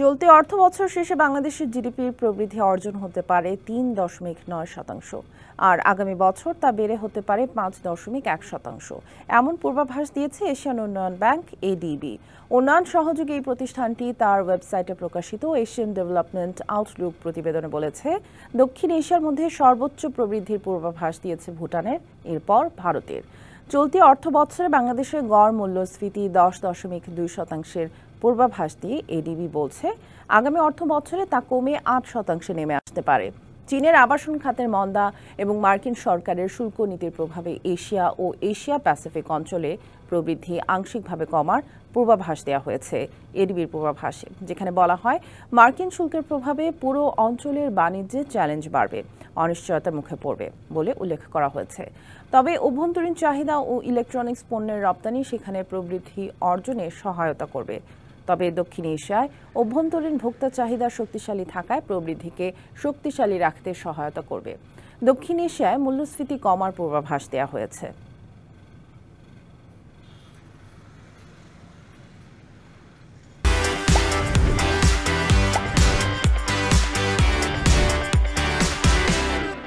চলতি অর্থবছর শেষে বাংলাদেশের জিডিপির প্রবৃদ্ধি অর্জন হতে পারে ৩.৯%, আর আগামী বছর তা বেড়ে হতে পারে ৫.১%। এমন পূর্বাভাস দিয়েছে এশিয়ান উন্নয়ন ব্যাংক এডিবি। উন্নয়ন সহযোগী এই প্রতিষ্ঠানটি তার ওয়েবসাইটে প্রকাশিত এশিয়ান ডেভেলপমেন্ট আউটলুক প্রতিবেদনে বলেছে, দক্ষিণ এশিয়ার মধ্যে সর্বোচ্চ প্রবৃদ্ধির পূর্বাভাস দিয়েছে ভুটানের, এরপর ভারতের। চলতি অর্থবছরে বাংলাদেশের গড় মূল্যস্ফীতি 10.2%-এর পূর্বাভাস দিয়ে এডিবি বলছে, আগামী অর্থ বছরে তা কমে 8% নেমে আসতে পারে। চীনের আবাসন খাতের মন্দা এবং মার্কিন সরকারের শুল্ক নীতির প্রভাবে এশিয়া ও এশিয়া প্যাসিফিক অঞ্চলে প্রবৃদ্ধি আংশিকভাবে কমার পূর্বাভাস দেওয়া হয়েছে এডিবির পূর্বাভাসে, যেখানে বলা হয় মার্কিন শুল্কের প্রভাবে পুরো অঞ্চলের বাণিজ্যে চ্যালেঞ্জ বাড়বে, অনিশ্চয়তার মুখে পড়বে বলে উল্লেখ করা হয়েছে। তবে অভ্যন্তরীণ চাহিদা ও ইলেকট্রনিক্স পণ্যের রপ্তানি সেখানে প্রবৃদ্ধি অর্জনে সহায়তা করবে। তবে দক্ষিণ এশিয়ায় অভ্যন্তরীণ ভোক্তা চাহিদা শক্তিশালী থাকায় প্রবৃদ্ধিকে শক্তিশালী রাখতে সহায়তা করবে। দক্ষিণ এশিয়ায় মূল্যস্ফীতি কমার পূর্বাভাস দেওয়া হয়েছে।